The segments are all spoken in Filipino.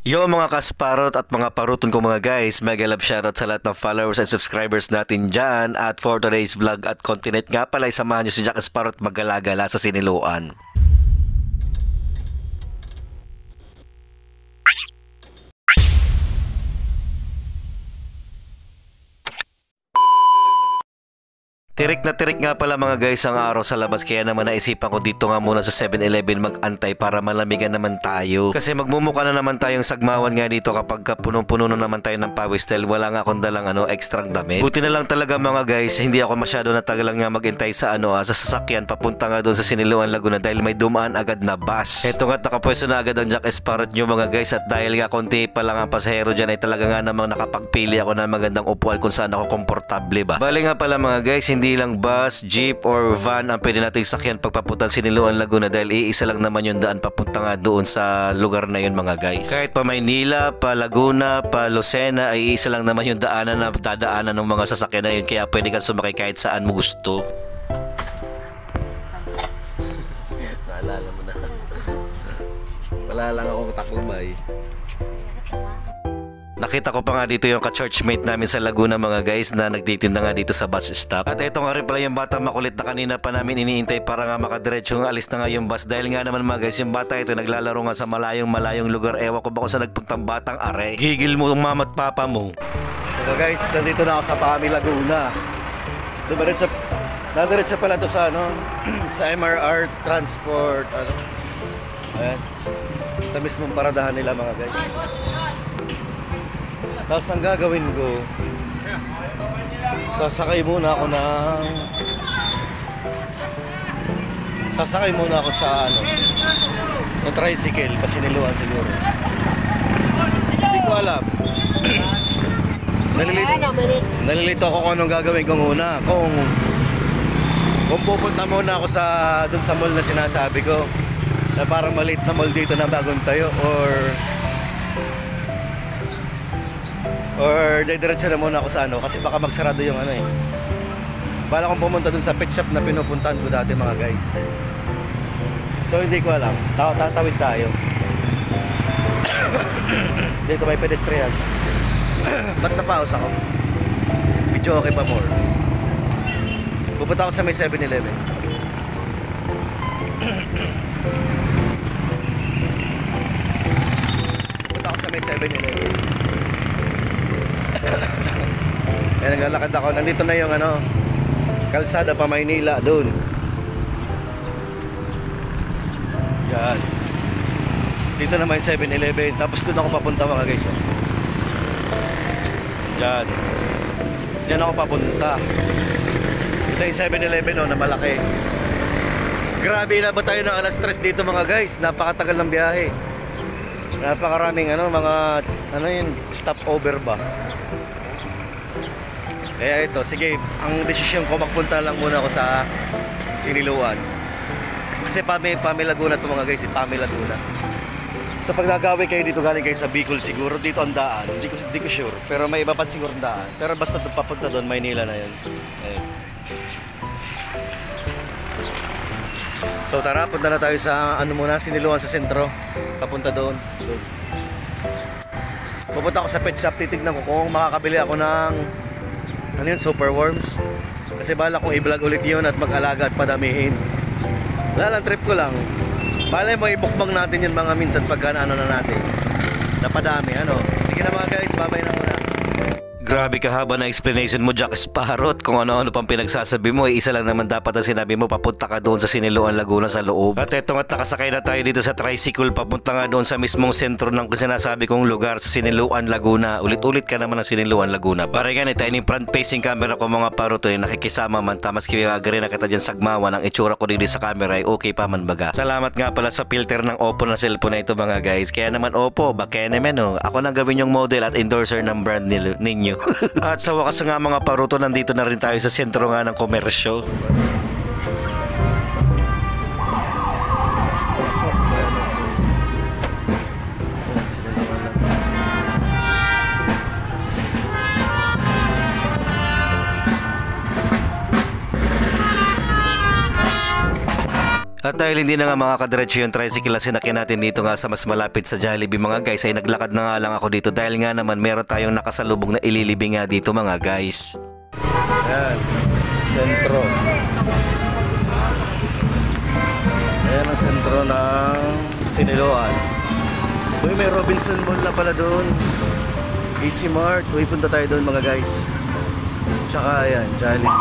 Yo mga kasparot at mga paruton ko mga guys, mega love shoutout sa lahat ng followers and subscribers natin dyan. At for today's vlog at content nga pala, samahan nyo si Jack Kasparot maggalagala sa Siniloan. Tirik na tirik nga pala mga guys ang araw sa labas, kaya naman naisipan ko dito nga muna sa 7-Eleven mag-antay para malamigan naman tayo. Kasi magmumuka na naman tayong sagmawan nga dito kapag punong-puno na naman tayo ng pawis dahil wala nga akong dalang extrang damit. Buti na lang talaga mga guys, hindi ako masyado natagalang nga mag-intay sa sa sasakyan papunta nga doon sa Siniloan, Laguna dahil may dumaan agad na bus. Eto nga't nakapwesto na agad ang Jack Kasparot nyo mga guys, at dahil nga konti pa lang ang pasahero dyan ay talaga nga namang nakapagpili ako ng magandang upuan kung saan ako komportable ba. Bali nga pala mga guys, hindi lang bus, jeep or van ang pwede nating sakyan pagpapunta Siniloan, Laguna dahil iisa lang naman yung daan papunta nga doon sa lugar na yun mga guys. Kahit pa Maynila, pa Laguna, pa Lucena ay iisa lang naman yung daanan na dadaanan ng mga sasakyan na yun, kaya pwede kang sumakay kahit saan mo gusto. Naalala mo na. Wala lang akong taklumay. Nakita ko pa nga dito yung ka-churchmate namin sa Laguna mga guys na nagtitinda nga dito sa bus stop. At ito nga rin pala yung bata makulit na kanina pa namin iniintay para nga makadiretso alis na nga yung bus. Dahil nga naman mga guys, yung bata ito naglalaro nga sa malayong lugar. Ewan ko ba kung saan nagpuntang batang are. Gigil mo yung mama at papa mo. So guys, nandito na ako sa Pami, Laguna. Nadiretso pala to sa sa MRR Transport ayan, sa mismong paradahan nila mga guys. Tapos ang gagawin ko, sasakay muna ako sa ng tricycle kasi Siniloan siguro. Hindi ko alam. Nalilito ako kung anong gagawin ko muna. Kung pupunta muna ako dun sa mall na sinasabi ko, na parang maliit na mall dito na bagong tayo, or diretso na muna ako sa kasi baka magsarado yung bala kong pumunta dun sa pet shop na pinupuntahan ko dati mga guys. So hindi ko alam, tatawid tayo. Dito may pedestrian. Ba't napause ako? Video okay pa more. Pupunta ako sa may 7-Eleven. Pupunta ako sa may 7-Eleven. Kaya naglalakad ako. Nandito na yung kalsada pa Maynila doon. Yan. Dito na may 7-Eleven. Tapos doon ako papunta mga guys. Yan. Diyan ako papunta. Ito yung 7-Eleven na malaki. Grabe, inabot tayo ng alas 3 dito mga guys. Napakatagal ng biyahe. Napakaraming mga stopover ba. Kaya ito, sige, ang desisyon ko magpunta lang muna ako sa Siniloan. Kasi Pami Laguna ito mga guys, Pami Laguna. So pag nagawi kayo dito, galing kayo sa Bicol siguro, dito ang daan. Hindi ko sure, pero may iba pa siguro ang daan. Pero basta papunta doon, Maynila na yun. Ayun. So tara, punta na tayo sa muna, Siniloan sa sentro. Papunta doon. Pupunta ako sa pet shop, titignan ko kung makakabili ako ng super worms. Kasi bala kong i-vlog ulit yun at mag-alaga at padamihin. Lalang trip ko lang. Bala mo ibukbang natin yun mga minsan pagka na natin. Napadami Sige na mga guys, babay na muna. Grabe kahaba na explanation mo Jack Kasparot. Kung ano-ano pang pinagsasabi mo, isa lang naman dapat ang sinabi mo, papunta ka doon sa Siniloan, Laguna sa loob. At eto nga't nakasakay na tayo dito sa tricycle papunta nga doon sa mismong sentro ng sinasabi kong lugar sa Siniloan, Laguna. Ulit-ulit ka naman ng Siniloan, Laguna. Para ganito, yung front facing camera ko mga paruto yung nakikisama man, tamas kiwi nga gari na kita dyan sagmawan, ang itsura ko din sa camera ay okay pa man baga. Salamat nga pala sa filter ng Oppo na cellphone na ito mga guys. Kaya naman Oppo, baka naman ako nang gawin yung model at endorser ng brand ninyo. At sa wakas nga mga paruto, nandito na rin tayo sa sentro nga ng komersyo. At dahil hindi na nga makakadiretso yung tricycle na sinakyan natin dito nga sa mas malapit sa Jollibee mga guys, ay naglakad na nga lang ako dito dahil nga naman meron tayong nakasalubong na ililibing nga dito mga guys. Ayan, sentro. Ayan ang sentro ng Siniloan. Uy, may Robinson Mall na pala doon. Easy Mart. Uy, punta tayo doon mga guys. Tsaka ayan, Jollibee.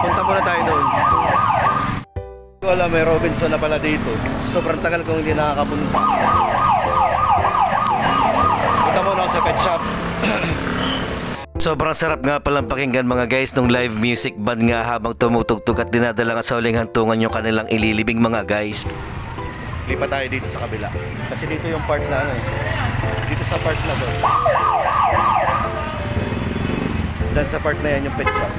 Punta muna tayo doon. Wala, may Robinson na pala dito. Sobrang tagal kong hindi nakakapunta. Punta muna ako sa pet shop. Sobrang sarap nga palang pakinggan mga guys nung live music band nga habang tumutugtog at dinadala nga sa huling hantungan yung kanilang ililibing mga guys. Lipat tayo dito sa kabila. Kasi dito yung part na ano eh. Dito sa part na doon. Dan sa part na yan yung pet shop.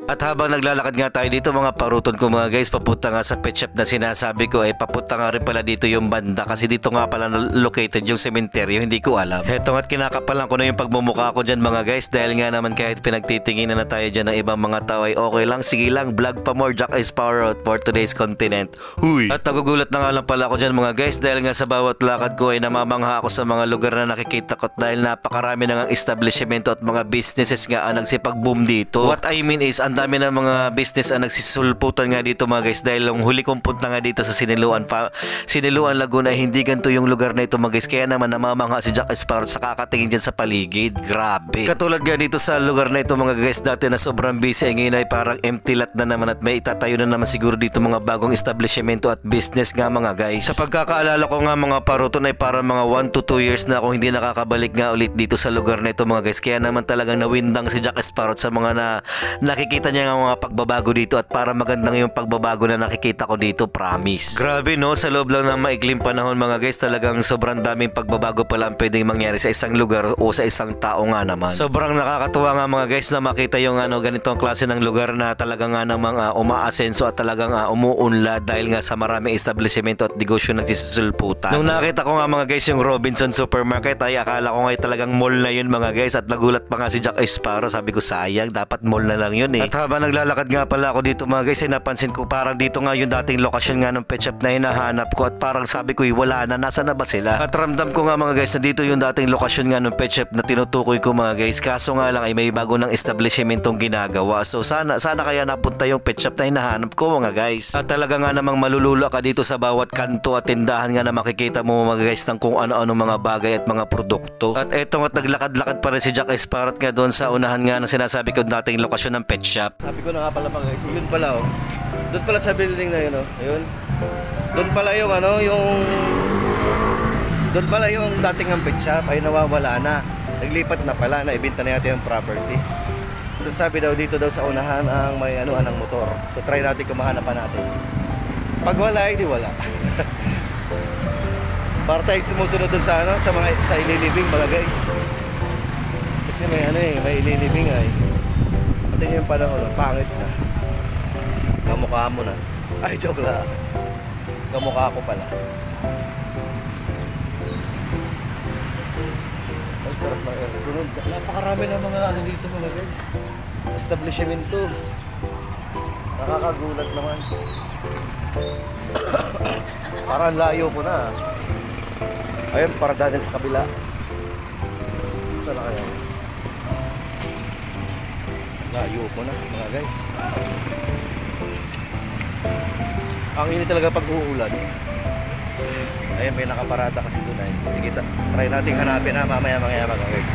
At habang naglalakad nga tayo dito mga paruton ko mga guys, papunta nga sa pet shop na sinasabi ko ay papunta nga rin pala dito yung banda kasi dito nga pala located yung sementeryo, hindi ko alam. Heto nga't kinakapalan ko na yung pagmumukha ko dyan mga guys dahil nga naman kahit pinagtitinginan na tayo dyan ng ibang mga tao ay okay lang, sige lang, vlog pa more, Jack is power out for today's content. Huy! At nagugulat na nga lang pala ako dyan mga guys dahil nga sa bawat lakad ko ay namamangha ako sa mga lugar na nakikita ko dahil napakarami na ng establishmento at mga businesses nga ang nagsipag-boom dito. What I mean is ang dami ng mga business ang nagsisulputan nga dito mga guys dahil yung huli kong punta nga dito sa Siniluan Laguna hindi ganito yung lugar na ito mga guys, kaya naman namamangha si Jack Sparrow sa kakatingin dyan sa paligid. Grabe. Katulad nga dito sa lugar na ito mga guys, dati na sobrang busy ay ngayon ay parang empty lot na naman at may itatayo na naman siguro dito mga bagong establishmento at business nga mga guys. Sa pagkakaalala ko nga mga paruton ay parang mga 1 to 2 years na akong hindi nakakabalik nga ulit dito sa lugar na ito mga guys, kaya naman talagang nawindang si Jack Sparrow sa mga nakikita niya nga mga pagbabago dito at para magandang yung pagbabago na nakikita ko dito, promise. Grabe no, sa loob lang ng maikling panahon mga guys, talagang sobrang daming pagbabago pala ang pwedeng mangyari sa isang lugar o sa isang tao nga naman. Sobrang nakakatuwa nga mga guys na makita yung ganitong klase ng lugar na talagang nga namang umaasenso at talagang umuunlad dahil nga sa maraming establishmento at negosyo na nagsisulputan. Nung nakita ko nga mga guys yung Robinson Supermarket ay akala ko nga talagang mall na yun mga guys at nagulat pa nga si Jack Sparrow, sabi ko sayang, dapat mall na lang yun eh. At habang naglalakad nga pala ako dito mga guys ay napansin ko parang dito nga yung dating lokasyon nga ng pet shop na hinahanap ko at parang sabi ko wala na, nasa na ba sila? At ramdam ko nga mga guys na dito yung dating lokasyon nga ng pet shop na tinutukoy ko mga guys, kaso nga lang ay may bago ng establishmentong ginagawa, so sana kaya napunta yung pet shop na hinahanap ko mga guys. At talaga nga namang malulula ka dito sa bawat kanto at tindahan nga na makikita mo mga guys ng kung ano-ano mga bagay at mga produkto. At eto nga't naglakad-lakad pa rin si Jack Sparrow nga doon sa unahan nga na sinasabi ko dating lokasyon ng pet shop. Sabi ko na nga pala mga guys, yun pala oh. Doon pala sa building na yun oh. Ayun. Doon pala yung doon pala yung dating ang pet shop ay nawawala na. Naglipat na pala, naibenta na yata yung property. So sabi daw dito daw sa unahan ang may ng motor. So try natin kung mahanapan natin. Pag wala, di wala. Para tayo sumusunod doon sa ililibing mga guys. Kasi may ililibing ay. Pati yung panahon, pangit na. Kamukha mo na. Ay, joke lang. Kamukha ko pala. Ay, sarap ng aircon. Napakarami ng mga dito mga guys. Establishmento. Nakakagulat naman. Parang layo ko na. Ayun, para dahil sa kabila. Saan na kaya? Layo ko na mga guys. Ang init talaga pag uulan. Ayun, may nakaparada kasi doon ay. Sige, try natin hanapin mamaya mga guys.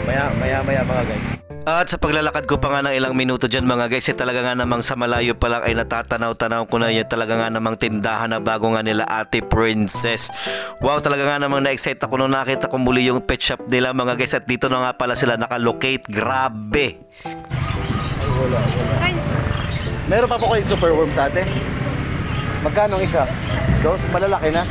Maya mga guys. At sa paglalakad ko pa nga ng ilang minuto dyan mga guys, talaga nga namang sa malayo pa lang ay natatanaw-tanaw ko na yun. Talaga nga namang tindahan na bago nga nila Ate Princess. Wow, talaga nga namang na-excite ako nung nakita ko muli yung pet shop nila mga guys. At dito na nga pala sila nakalocate. Grabe. Ay, wala. Meron pa po kayong super worm sa atin? Magkano ang isa? Dos? Malalaki na?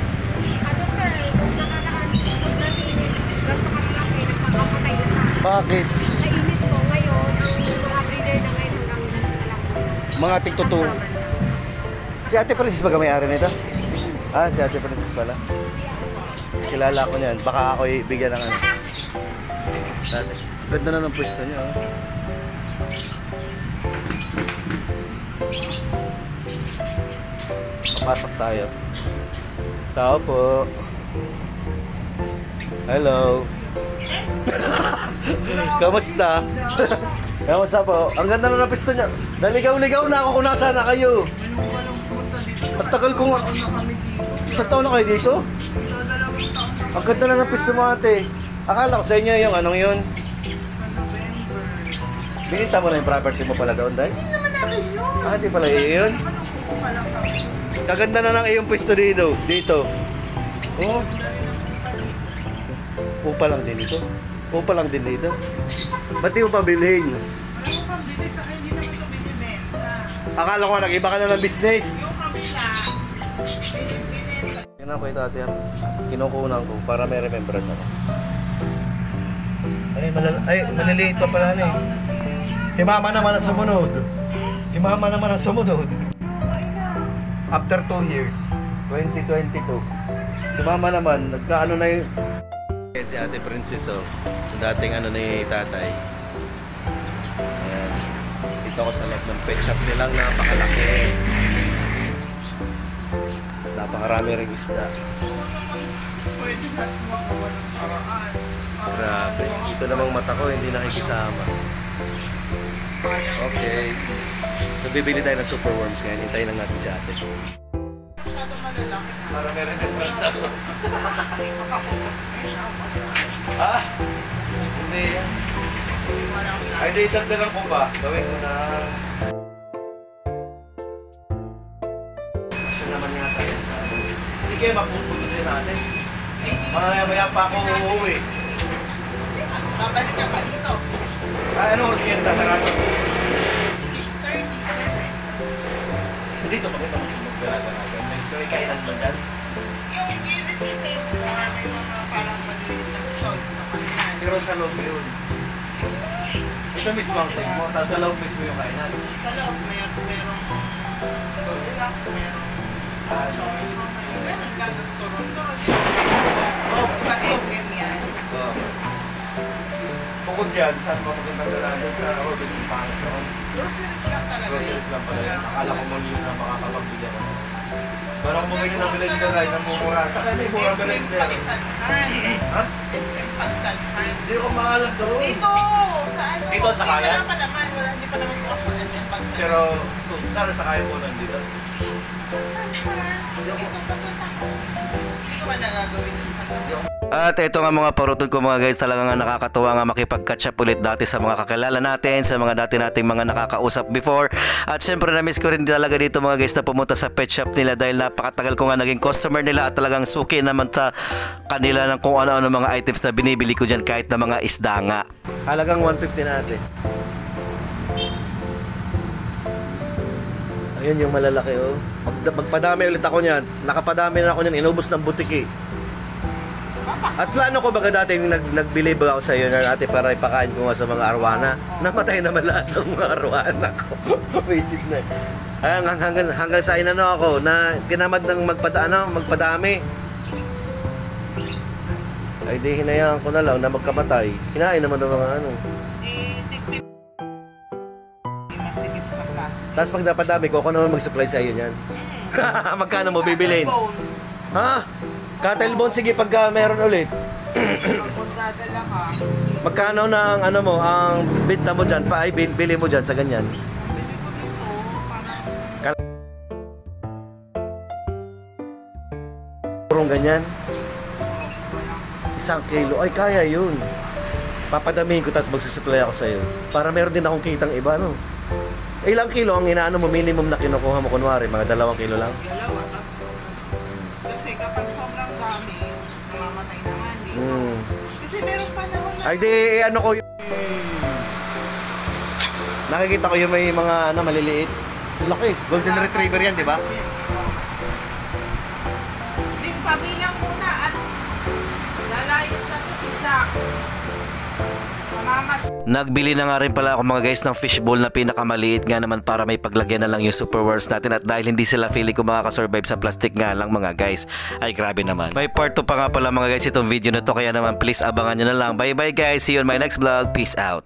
Bakit? Nainit po ngayon, mga breeder na ngayon ng lalaki. Mga tiktuto. Si Ate Princess ba may-ari nito? Ah, si Ate Princess pala. Kilala ko niyan. Baka ako ibigyan ng Ate. Ganda na ng pwesto niya. Pasok tayo. Tao po. Hello. Kamusta? Kamusta po? Ang ganda na pisto niya. Naligaw-ligaw na ako kung nasaan na kayo. Ang tagal ko nga. Isang taon na kayo dito? Ang ganda na ng pisto mo ate. Akala ko sa inyo yung anong yun. Binita mo na yung property mo pala doon, Day? Hindi naman namin yun. Ah, di pala yun? Kaganda na ng iyong pwesto dito. Oh. Upa lang din dito. Upa lang din dito. Ba't di mo pa bilhin? Ano pang bili, tsaka hindi naman ito binibenta. Akala ko nag-iba ka na ng business. Yung kabila, binibenta. Yan ako ito ate. Kinukunan ko para may remembrance ako. Ay, maliliit pa pala eh. Si mama naman ang sumunod. After 2 years, 2022. Si mama naman, nagkaano na yun. Si Ate Princess, oh. Yung dating ano ni tatay. Ayan. Dito ako sa loob ng pet shop nilang napakalaki. Napakarami ring isda. Pwede na magawa ng paraan. Grabe. Ito namang mata ko, hindi nakikisama. Okay. So, bibili tayo ng super worms ngayon. Hintayin lang natin si ate. Masyado malalaki. Para may remembrance ako. Makapokus na siya. Ha? Hindi. Ay, di, dagdagan ko ba? Gawin ko na. Siya naman yata yan sa ano. Hindi kayo mapuputusin natin. Maya pa ako uuwi. Babalik ka pa dito. Ay, ano oras yan sasarado? 6:30. Dito, pakita mo yung magdalaga natin. May kainan ba dyan? Yung gilid ni Save More, may mga parang maliliit na stalls naman yan. Pero sa loob yun. Ito mismo ang save mo, tapos sa loob mismo yung kainan. Sa loob, merong Goldilocks, merong Shomai. Meron gagas Toronto. Oh, Diba SM yan? oh. Bukod yan, saan mo magandang dalaga sa Robinson Park? Groceries lang talaga. Groceries lang pala yan. Akala ko mo yun na makakapagbili ako. Parang bumili ng blender guys, ang mumura. Saka may mura SM blender. Pagsalhan. Ha? SM Pagsalhan. Hindi ko maalam doon. Dito! Sa ano? Dito, sa kaya? Wala pa naman. Hindi pa naman yung ako SM Pagsalhan. Pero, saan sa kaya po nandito? Pagsalhan. Dito pa sa tako. Hindi ko ba nagagawin yung sa tako? At ito nga mga parutol ko mga guys, talaga nga nakakatuwa nga makipag-catch up ulit dati sa mga kakilala natin, sa mga dati nating mga nakakausap before. At syempre na-miss ko rin talaga dito mga guys na pumunta sa pet shop nila dahil napakatagal ko nga naging customer nila at talagang suki naman sa kanila ng kung ano-ano mga items na binibili ko dyan kahit na mga isda nga. Halagang 150 natin. Ayun yung malalaki oh. Magpadami ulit ako niyan. Nakapadami na ako niyan, inubos ng butiki. At plano ko baga dati nagbili ba ako sa iyo na ate para ipakain ko nga sa mga arwana. Namatay naman lahat ng mga arwana ko. Visit na. Hanggang sa inano ako na kinamad ng magpadami. Ay di hinayaan ko na lang na magkamatay. Hinain naman ng mga ano. Masikip sa plastic. Tapos pag napadami ko, ako naman mag-supply sa iyo niyan. Magkano mo bibilin? Ha? Cattle bone, sige pagka meron ulit. Kung dadala ka, Magkano na ang ano mo, ang benta mo dyan, pa ay bili mo dyan sa ganyan? bili ko dito, parang Purong ganyan? 1 kilo, ay kaya yun. Papadamihin ko tapos magsusupply ako sa'yo. Para meron din akong kitang iba, no? Ilang kilo ang inaano mo, minimum na kinukuha mo, kunwari, mga 2 kilo lang? dalawa. Kasi kapag sobrang dami, namamatay naman. Kasi meron pa naman na Ay di, ano ko yun. Nakikita ko yung may mga ano, maliliit. Laki, golden retriever yan, di ba? Hindi, pabilang muna at lalayos na to si Jack. Mamamatay. Nagbili na nga rin pala ako mga guys ng fishbowl na pinakamaliit nga naman para may paglagyan na lang yung superworms natin at dahil hindi sila feeling ko makakasurvive sa plastic nga lang mga guys ay grabe naman. May part 2 pa nga pala mga guys itong video na to kaya naman please abangan nyo na lang. Bye bye guys, see you on my next vlog, peace out.